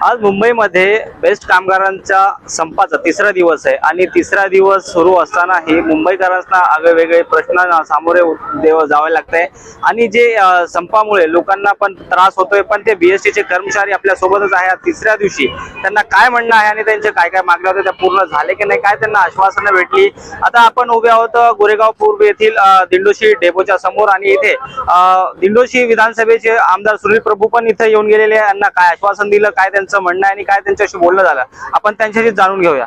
आज मुंबईमध्ये बेस्ट कामगारांच्या संपाचा तिसरा दिवस आहे आणि तिसरा दिवस सुरू असतानाही मुंबईकरांना वेगवेगळे प्रश्न सामोरे जावे लागते आणि जे संपामुळे लोकांना पण त्रास होतोय, पण ते बीएसटीचे कर्मचारी आपल्या सोबतच आहे. तिसऱ्या दिवशी त्यांना काय म्हणणं आहे आणि त्यांचे काय काय मागण्या होत्या त्या पूर्ण झाले की नाही, काय त्यांना आश्वासनं भेटली. आता आपण उभे आहोत गोरेगाव पूर्व येथील दिंडोशी डेपोच्या समोर आणि इथे दिंडोशी विधानसभेचे आमदार सुनील प्रभू पण इथे येऊन गेलेले आहे. यांना काय आश्वासन दिलं, काय त्यांचं म्हणणं आहे आणि काय त्यांच्याशी बोलणं झालं आपण त्यांच्याशी जाणून घेऊया.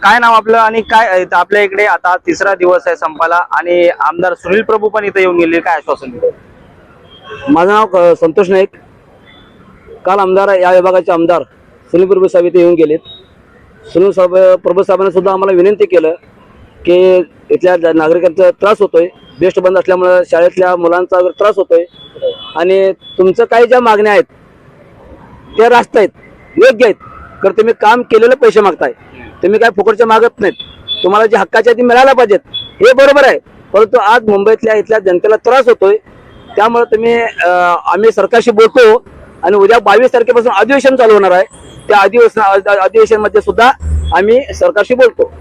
काय नाव आपलं आणि काय आपल्या इकडे आता तिसरा दिवस आहे संपाला आणि आमदार सुनील प्रभू पण इथे येऊन गेले, काय आश्वासन दिलं? माझं नाव संतोष नाईक. काल आमदार या विभागाचे आमदार सुनील प्रभू साहेब इथे येऊन गेलेत. सुनील साहेब प्रभू साहेबांनी सुद्धा आम्हाला विनंती केलं की इथल्या नागरिकांचा त्रास होतोय, बेस्ट बंद असल्यामुळे शाळेतल्या मुलांचा त्रास होतोय आणि तुमचं काही ज्या मागण्या आहेत त्या रास्त आहेत, योग्य आहेत, तर तुम्ही काम केलेलं पैसे मागताय, तुम्ही काय फुकटचे मागत नाहीत, तुम्हाला जे हक्काच्या ते मिळायला पाहिजेत हे बरोबर आहे. परंतु आज मुंबईतल्या इथल्या जनतेला त्रास होतोय, त्यामुळे तुम्ही आम्ही सरकारशी बोलतो आणि उद्या 22 तारखेपासून अधिवेशन चालू होणार आहे. त्या अधिवेशन मध्ये सुद्धा आम्ही सरकारशी बोलतो.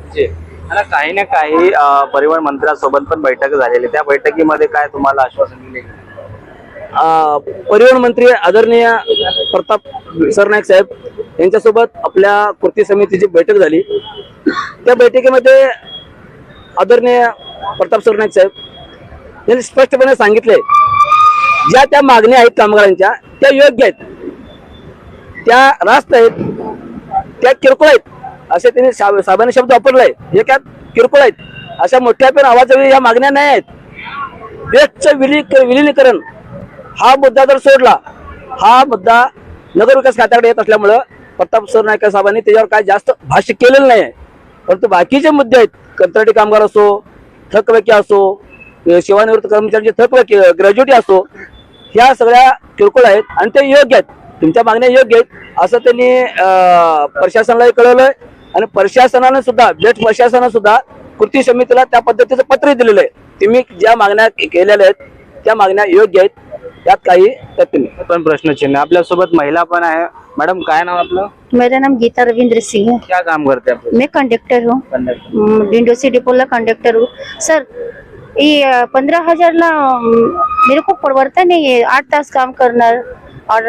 आता काही ना काही परिवहन मंत्र्यांसोबत पण बैठक झालेली, त्या बैठकीमध्ये काय तुम्हाला आश्वासन दिले? परिवहन मंत्री आदरणीय प्रताप सरनाईक साहेब यांच्यासोबत आपल्या कृती समितीची बैठक झाली. त्या बैठकीमध्ये आदरणीय प्रताप सरनाईक साहेब यांनी स्पष्टपणे सांगितले ज्या त्या मागण्या आहेत कामगारांच्या त्या योग्य आहेत, त्या रास्त आहेत, त्या किरकोळ आहेत असे त्यांनी साहेबांनी शब्द वापरलाय. हे काय किरकोळ आहेत अशा मोठ्या पण आवाजाने या मागण्या नाही आहेत. बेस्टचं विलिनीकरण हा मुद्दा जर सोडला, हा मुद्दा नगरविकास खात्याकडे येत असल्यामुळं प्रताप सरनाईक साहेबांनी त्याच्यावर काय जास्त भाष्य केलेलं नाही आहे. परंतु बाकीचे मुद्दे आहेत, कंत्राटी कामगार असो, थकवाकी असो, सेवानिवृत्त कर्मचाऱ्यांचे थकवाकी, ग्रॅज्युएटी असो, ह्या सगळ्या किरकोळ आहेत आणि ते योग्य आहेत, तुमच्या मागण्या योग्य आहेत असं त्यांनी प्रशासनाला कळवलंय आणि प्रशासनाने सुद्धा बेस्ट प्रशासनाने सुद्धा कृती समितीला त्या पद्धतीचं पत्र दिलेलं आहे. तुम्ही ज्या मागण्या केलेल्या आहेत त्या मागण्या योग्य आहेत, त्यात काही तथ्य नाही. पण प्रश्नचिन्ह आपल्यासोबत महिला पण आहे. मैडम काय नाम आपलं? मेरा नाम गीता रविंद्र सिंह है। क्या काम करते हैं आप? मैं कंडक्टर हूँ, डिंडोसी डिपोला कंडक्टर हूँ सर। ये 15,000 ला मेरे को परवड़ता नहीं है, 8 तास काम करना और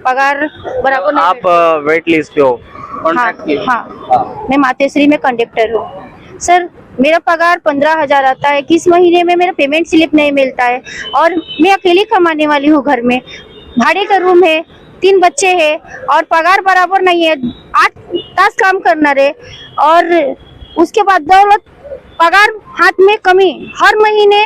पगार बराबर नहीं। आप वेट लिस्ट पे हो? हाँ, हाँ, मैं मातेश्री में कंडक्टर हूँ सर। मेरा पगार 15,000 आता है, किस महीने में मेरा पेमेंट स्लिप नहीं मिलता है और मैं अकेली कमाने वाली हूँ। घर में भाड़े का रूम है, 3 बच्चे हैं और पगार बराबर नहीं है। 8 तास काम करना रे और उसके बाद दौलत पगार हाथ में कमी, हर महीने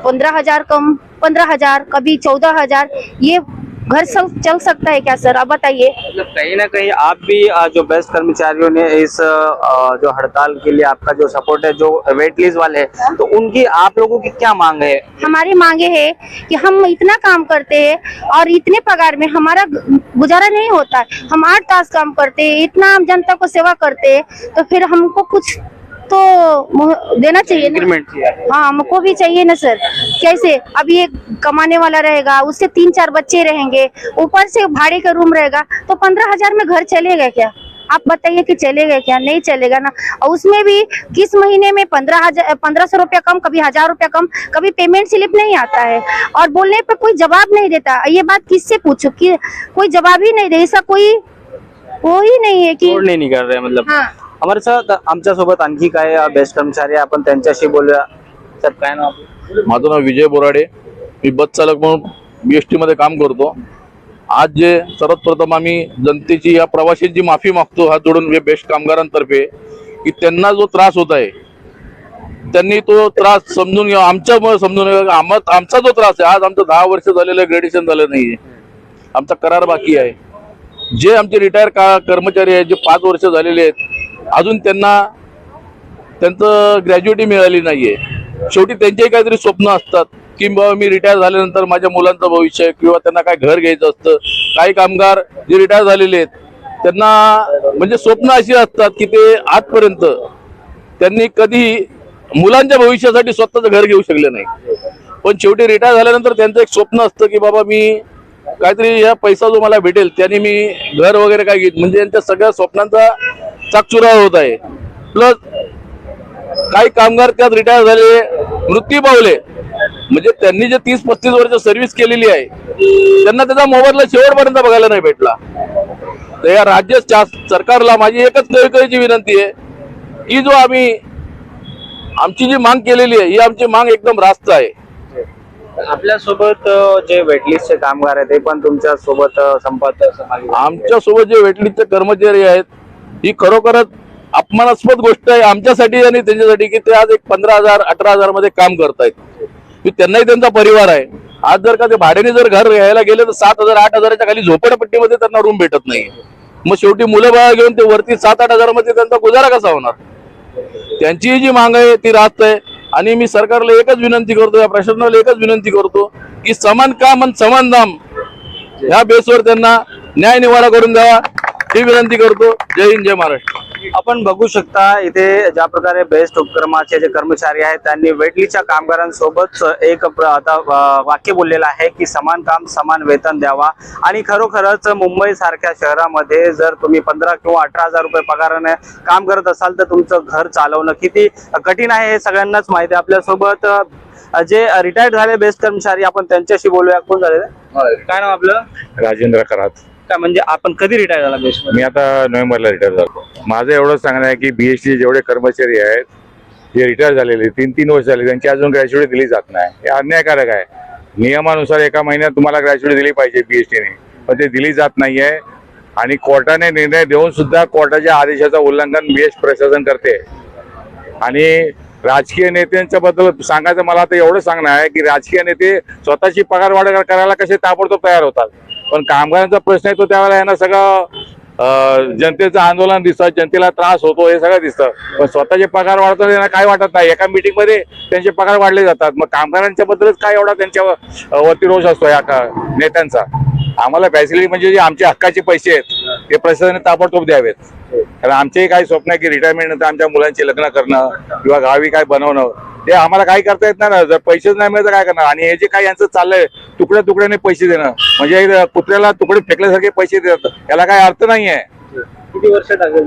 15,000 कम, 15,000, कभी 14,000। ये घर चल सकता है क्या सर, आप बताइए। मतलब कहीं ना कहीं आप भी जो बेस्ट कर्मचारियों ने इस जो हड़ताल के लिए आपका जो सपोर्ट है, जो वेट लिस्ट वाले हैं, तो उनकी आप लोगों की क्या मांग है? हमारी मांगे है कि हम इतना काम करते हैं और इतने पगार में हमारा गुजारा नहीं होता है। हम 8 तास काम करते हैं, इतना हम जनता को सेवा करते हैं, तो फिर हमको कुछ तो देना चाहिए ना। इंक्रीमेंट चाहिए। हाँ, हमको भी चाहिए ना सर। कैसे अब ये कमाने वाला रहेगा, उसके 3-4 बच्चे रहेंगे, ऊपर से भाड़े का रूम रहेगा, तो 15,000 में घर चलेगा क्या? आप बताइए कि चलेगा क्या? नहीं चलेगा ना। और उसमें भी किस महीने में 1500 रुपया कम, कभी 1000 रुपया कम, कभी पेमेंट स्लिप नहीं आता है और बोलने पे कोई जवाब नहीं देता। ये बात किससे पूछो कि कोई जवाब ही नहीं दे, ऐसा कोई वो ही नहीं है कि नहीं कर रहे मतलब। हाँ। हमारे साथ आमच्या सोबत आणखी काय बेस्ट कर्मचारी आहे, आपण त्यांच्याशी बोलूया. सर काय नाव आपलं? माझं नाव विजय बोराडे, मी बस चालक म्हणून बीएसटी मध्ये काम करतो. आज जे सर्वप्रथम आम्ही जनतेची या प्रवाशांची माफी मागतो हात जोडून बेस्ट कामगारांतर्फे, की त्यांना जो त्रास होत आहे त्यांनी तो त्रास समजून घ्यावा, आमच्यामुळे समजून घ्यावा. आमचा जो त्रास आहे, आज आमचं 10 वर्ष झालेलं ग्रॅज्युएशन झालं नाहीये, आमचा करार बाकी आहे. जे आमचे रिटायर कर्मचारी आहेत, जे 5 वर्ष झालेले आहेत, अजून त्यांना त्यांचं ग्रॅज्युएटी मिळाली नाहीये. शेवटी त्यांचेही काहीतरी स्वप्न असतात की बाबा मी रिटायर झाल्यानंतर माझ्या मुलांचं भविष्य किंवा त्यांना काय घर घ्यायचं असतं. काही कामगार जे रिटायर झालेले आहेत त्यांना म्हणजे स्वप्न अशी असतात की ते आजपर्यंत त्यांनी कधी मुलांच्या भविष्यासाठी स्वतःचं घर घेऊ शकले नाही. पण शेवटी रिटायर झाल्यानंतर त्यांचं एक स्वप्न असतं की बाबा मी काहीतरी या पैसा जो मला भेटेल त्याने मी घर वगैरे काय घेत, म्हणजे यांच्या सगळ्या स्वप्नांचा चाकचुराव होत आहे. प्लस काही कामगार त्यात रिटायर झाले, मृत्यू पावले, म्हणजे त्यांनी जे 30-35 वर्ष सर्व्हिस केलेली आहे त्यांना त्याचा मोबदला शेवटपर्यंत बघायला नाही भेटला. तर या राज्य सरकारला माझी एकच कळकळीची विनंती आहे की जो आमची जी मांग केलेली आहे ही आमची मांग एकदम रास्त आहे. आपल्यासोबत जे वेटलिस्टचे कामगार आहेत ते पण तुमच्या सोबत संपात सहभागी झाले. आमच्या सोबत जे वेटलिस्टचे कर्मचारी आहेत ही खरोखरच अपमानास्पद गोष्ट आहे आमच्यासाठी आणि त्यांच्यासाठी की ते आज एक 15,000-18,000 मध्ये काम करतायत. की त्यांनाही त्यांचा परिवार आहे. आज जर का ते भाड्याने जर घर घ्यायला गेले तर 7,000-8,000च्या खाली झोपडपट्टीमध्ये त्यांना रूम भेटत नाही. मग शेवटी मुलं बाळा घेऊन ते वरती 7-8,000 मध्ये त्यांचा गुजारा कसा होणार. त्यांची जी मांग आहे ती रास्त आहे आणि मी सरकारला एकच विनंती करतो, या प्रशासनाला एकच विनंती करतो की समान काम आणि समान दाम ह्या बेसवर त्यांना न्याय निवाडा करून द्यावा ही विनंती करतो. जय हिंद, जय महाराष्ट्र. आपण बघू शकता इथे ज्या प्रकारे बेस्ट उपक्रमाचे जे कर्मचारी आहेत त्यांनी वेटलिस्टच्या कामगारांसोबत एक आता वाक्य बोललेलं आहे की समान काम समान वेतन द्यावा. आणि खरोखरच मुंबई सारख्या शहरामध्ये जर तुम्ही 15 किंवा 18,000 रुपये पगाराने काम करत असाल तर तुमचं घर चालवणं किती कठीण आहे हे सगळ्यांनाच माहिती आहे. आपल्यासोबत जे रिटायर्ड झाले बेस्ट कर्मचारी आपण त्यांच्याशी बोलूया. कोण झाले, काय नाव आपलं? राजेंद्र करात. काय म्हणजे आपण कधी रिटायर झाला बेस्ट? मी आता नोव्हेंबरला रिटायर झालो. माझं एवढंच सांगणं आहे की बीएसटी जेवढे कर्मचारी आहेत जे रिटायर झालेले 3-3 वर्ष झाले त्यांची अजून ग्रॅज्युएटी दिली जात नाही. हे अन्यायकारक आहे. नियमानुसार एका महिन्यात तुम्हाला ग्रॅज्युएटी दिली पाहिजे बीएसटीने, पण ते दिली जात नाहीये. आणि कोर्टाने निर्णय देऊन सुद्धा कोर्टाच्या आदेशाचं उल्लंघन बीएसटी प्रशासन करते. आणि राजकीय नेत्यांच्या बद्दल सांगायचं मला आता एवढं सांगणं आहे की राजकीय नेते स्वतःची पगारवाढ करायला कसे ताबडतोब तयार होतात, पण कामगारांचा प्रश्न आहे तो त्यावेळेला यांना सगळं जनतेचं आंदोलन दिसतं, जनतेला त्रास होतो हे सगळं दिसतं, पण स्वतःचे पगार वाढतात यांना काय वाटत नाही. एका मीटिंग मध्ये त्यांचे पगार वाढले जातात. मग कामगारांच्या बद्दलच काय एवढा त्यांच्या वरती रोष असतो या नेत्यांचा. आम्हाला फॅसिलिटी म्हणजे जे आमच्या हक्काचे पैसे आहेत ते प्रशासनाने ताबडतोब द्यावेत. कारण आमचेही काही स्वप्न आहे की रिटायरमेंट नंतर आमच्या मुलांचे लग्न करणं किंवा गावी काय बनवणं ते आम्हाला काही करता येत नाही ना. जर पैसेच नाही मिळत तर काय करणार. आणि हे जे काही यांचं चाललंय तुकड्या तुकड्याने पैसे देणं म्हणजे कुत्र्याला तुकडे फेकल्यासारखे पैसे देतात, याला काही अर्थ नाहीये. किती वर्ष लागेल?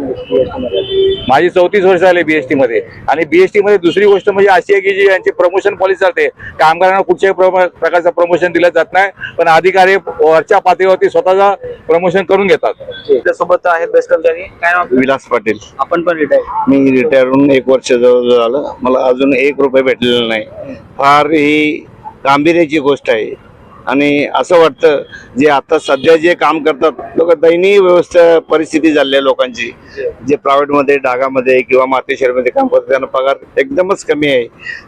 माझी 34 वर्ष झाली बीएसटी मध्ये. आणि बीएसटी मध्ये दुसरी गोष्ट म्हणजे अशी आहे की जी यांची प्रमोशन पॉलिसी चालते, कामगारांना कुठच्याही प्रकारचं प्रमोशन दिलं जात नाही, पण अधिकारी वरच्या पातळीवरती स्वतःचा प्रमोशन करून घेतात. त्यासोबत आहेत बेस्ट कर्मचारी. काय नाव? विलास पाटील. आपण पण रिटायर? मी रिटायर होऊन 1 वर्ष जवळ झालं. मला अजून 1 रुपये भेटलेला नाही. फार ही गांभीर्याची गोष्ट आहे. आणि असं वाटतं जे आता सध्या जे काम करतात लोक दयनीय व्यवस्था परिस्थिती झाली आहे लोकांची. जे प्रायव्हेटमध्ये डागामध्ये किंवा मातेश्वरमध्ये काम करतात त्यांना पगार एकदमच कमी आहे.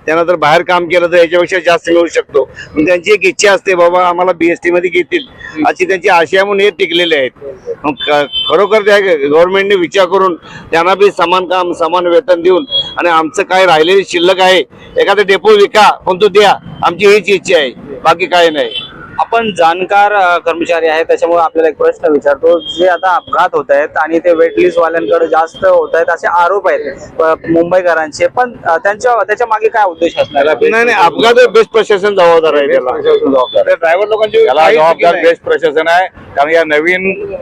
त्यांना जर बाहेर काम केलं तर याच्यापेक्षा जास्त मिळू शकतो. पण त्यांची एक इच्छा असते बाबा आम्हाला बीएसटी मध्ये घेतील अशी त्यांची आशा म्हणून हे टिकलेले आहेत. खरोखर त्या गव्हर्नमेंटने विचार करून त्यांना बी समान काम समान वेतन देऊन आणि आमचं काय राहिलेली शिल्लक आहे एखादा डेपो विका पण तो द्या, आमची हीच इच्छा आहे, बाकी काय नाही. आपण जाणकार कर्मचारी आहे त्याच्यामुळे आपल्याला एक प्रश्न विचारतो. जे आता अपघात होत आहेत आणि ते वेटलिस्ट वाल्यांकडे जास्त होत आहेत असे आरोप आहेत मुंबईकरांचे, पण त्याच्या मागे काय उद्देश असणार? नाही अपघात बेस्ट प्रशासन जबाबदार आहे. त्याला ड्रायव्हर लोकांची जबाबदार बेस्ट प्रशासन आहे. कारण या नवीन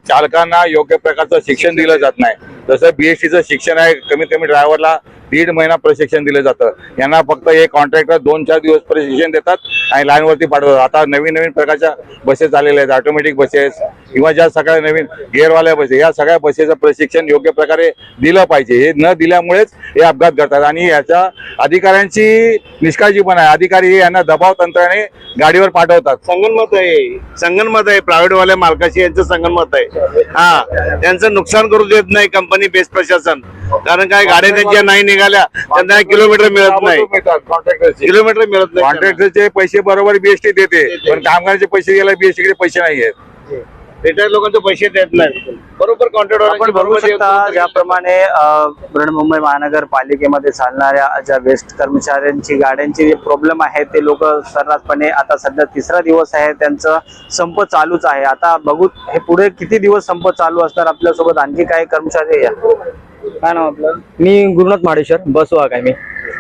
चालकांना योग्य प्रकारचं शिक्षण दिलं जात नाही. जसं बीएसटीचं शिक्षण आहे कमीत कमी ड्रायव्हरला 1.5 महिना प्रशिक्षण दिलं जातं. यांना फक्त एक कॉन्ट्रॅक्टर 2-4 दिवस प्रशिक्षण देतात आणि लाईनवरती पाठवतात. आता नवीन प्रकारच्या बसेस आलेल्या आहेत, ऑटोमॅटिक बसेस किंवा ज्या सगळ्या नवीन गिअरवाल्या बसेस, या सगळ्या बसेसचं प्रशिक्षण योग्य प्रकारे दिलं पाहिजे. हे न दिल्यामुळेच हे अपघात घडतात आणि याच्या अधिकाऱ्यांची निष्काळजीपणा आहे. अधिकारी हे यांना दबाव तंत्राने गाडीवर पाठवतात. संगनमत आहे प्रायव्हेटवाल्या मालकाशी यांचं संगनमत आहे. हा, त्यांचं नुकसान करू देत नाही कंपनी बेस्ट प्रशासन. कारण काय गाड्या त्यांच्या नाही निघाल्या त्यांना किलोमीटर मिळत नाही. किलोमीटर मिळत नाही. कॉन्ट्रॅक्टरचे पैसे बरोबर बीएसटी देते, पण कामगारांचे पैसे गेला बीएसटीकडे पैसे नाही आहेत. रिटायर लोकांचे पैसे देत नाही. बरोबर आपण बघू शकता ज्याप्रमाणे बृहन्मुंबई महानगरपालिकेमध्ये चालणाऱ्या ज्या बेस्ट कर्मचाऱ्यांची गाड्यांची जे प्रॉब्लेम आहे ते लोक सर्रासपणे आता सध्या 3रा दिवस आहे त्यांचं संप चालूच आहे. आता बघू हे पुढे किती दिवस संप चालू असणार. आपल्यासोबत आणखी काही कर्मचारी या. काय नाव आपलं? मी गुरुनाथ माडेश्वर, बस वाहक आहे मी.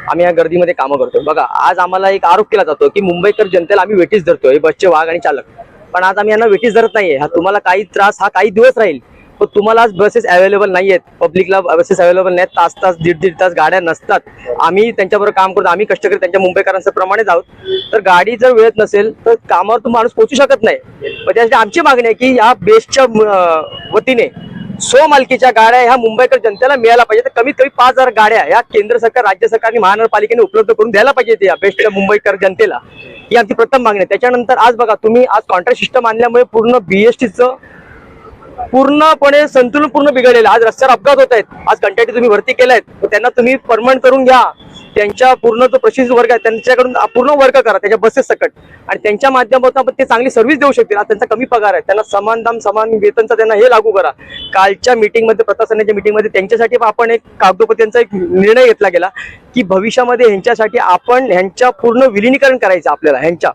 आम्ही या गर्दीमध्ये कामं करतो. बघा आज आम्हाला एक आरोप केला जातो की मुंबईकर जनतेला आम्ही वेटीस धरतोय, बसचे वाहक आणि चालक. पण आज आम्ही यांना वेटीस धरत नाहीये. हा तुम्हाला काही त्रास हा काही दिवस राहील, पण तुम्हाला आज बसेस अवेलेबल नाही आहेत, पब्लिकला बसेस अवेलेबल नाहीत, तास तास दीड तास गाड्या नसतात. आम्ही त्यांच्याबरोबर काम करतो, आम्ही कष्टकरी त्यांच्या मुंबईकरांच्या प्रमाणेच आहोत. तर गाडी जर वेळेत नसेल तर कामावर तो माणूस पोहोचू शकत नाही. पण त्यासाठी आमची मागणी आहे की या बेस्टच्या वतीने स्वमालकीच्या गाड्या ह्या मुंबईकर जनतेला मिळायला पाहिजे. तर कमीत कमी 5,000 गाड्या या केंद्र सरकार, राज्य सरकार आणि महानगरपालिकेने उपलब्ध करून द्यायला पाहिजे या बेस्टच्या मुंबईकर जनतेला. ही आमची प्रथम मागणी आहे. त्याच्यानंतर आज बघा तुम्ही, आज कॉन्ट्रॅक्ट सिस्टम आणल्यामुळे पूर्ण बीएसटीचं पूर्णपणे संतुलन पूर्ण बिघडलेलं. आज रस्त्यावर अपघात होत आहेत. आज कंत्राटी तुम्ही भरती केलायत, त्यांना तुम्ही परमनंट करून घ्या. त्यांच्या पूर्ण जो प्रशिक्षित वर्ग आहे त्यांच्याकडून पूर्ण वर्क करा त्याच्या बसेस सकट, आणि त्यांच्या माध्यमातून आपण ते चांगली सर्व्हिस देऊ शकतील. आज त्यांचा कमी पगार आहे, त्यांना समान दाम समान वेतनचा त्यांना हे लागू करा. कालच्या मीटिंगमध्ये, प्रशासनाच्या मीटिंगमध्ये त्यांच्यासाठी आपण एक कागदोपत्यांचा एक निर्णय घेतला गेला की भविष्यामध्ये ह्यांच्यासाठी आपण ह्यांच्या पूर्ण विलिनीकरण करायचं आपल्याला, ह्यांच्या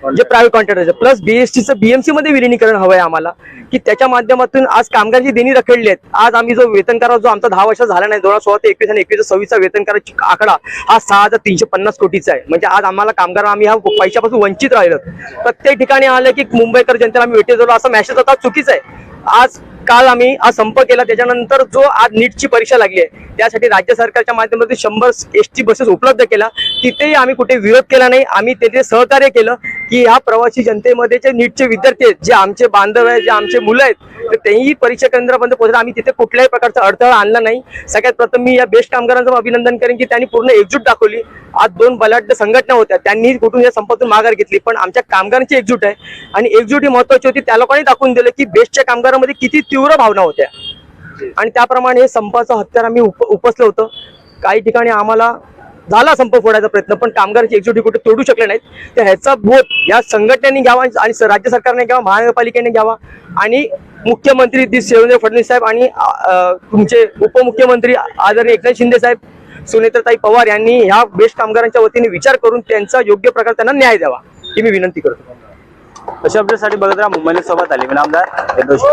जे प्रायव्हेट कॉन्ट्रॅक्टर प्लस बीएसटीचं बीएमसी मध्ये विलिनीकरण हवंय आम्हाला, की त्याच्या माध्यमातून आज कामगारची देणी रखडली आहेत. आज आम्ही जो वेतन करा जो आमचा 10 वर्ष झाला नाही, 2016 ते 21 आणि 21-26 वेतन कराची आकडा हा 6,350 कोटीचा आहे. म्हणजे आज आम्हाला कामगार आम्ही ह्या पैशापासून वंचित राहिलो. प्रत्येक ठिकाणी आलं की मुंबईकर जनतेला आम्ही वेटे जोडलो, असा मेसेज होता, चुकीचा आहे. काल आम्ही आज संप केला, त्याच्यानंतर जो आज नीटची परीक्षा लागली आहे त्यासाठी राज्य सरकारच्या माध्यमातून 100 एसटी बसेस उपलब्ध केला. तिथेही आम्ही कुठे विरोध केला नाही, आम्ही तिथे सहकार्य केलं की ह्या प्रवासी जनतेमध्ये जे नीटचे विद्यार्थी आहेत, जे आमचे बांधव आहेत, जे आमचे मुलं आहेत, तर तेही परीक्षा केंद्रापर्यंत पोहोचले. आम्ही तिथे कुठल्याही प्रकारचा अडथळा आणला नाही. सगळ्यात प्रथम मी या बेस्ट कामगारांचं अभिनंदन करेन की त्यांनी पूर्ण एकजूट दाखवली. आज 2 बलाढ्य संघटना होत्या, त्यांनी कुठून या संपातून माघार घेतली, पण आमच्या कामगारांची एकजूट आहे आणि एकजूट ही महत्वाची होती. त्या लोकांनी दाखवून दिलं की बेस्टच्या कामगारांमध्ये किती तीव्र भावना होत्या आणि त्याप्रमाणे हे संपाचं हत्यार आम्ही उपसलं होतं. काही ठिकाणी आम्हाला झाला संप फोडायचा प्रयत्न, पण कामगारांची एकजूट कुठे तोडू शकले नाहीत. तर ह्याचा बोध या संघटनेने घ्यावा आणि राज्य सरकारने घ्यावा, महानगरपालिकेने घ्यावा आणि मुख्यमंत्री देवेंद्र फडणवीस साहेब आणि तुमचे उपमुख्यमंत्री आदरणीय एकनाथ शिंदे साहेब, सुनेत्राताई पवार यांनी ह्या बेस्ट कामगारांच्या वतीने विचार करून त्यांचा योग्य प्रकारे त्यांना न्याय द्यावा ही मी विनंती करतो. अशा अपडेटसाठी बघत राहा मुंबई सोबत आले मी नामदार यदोशी.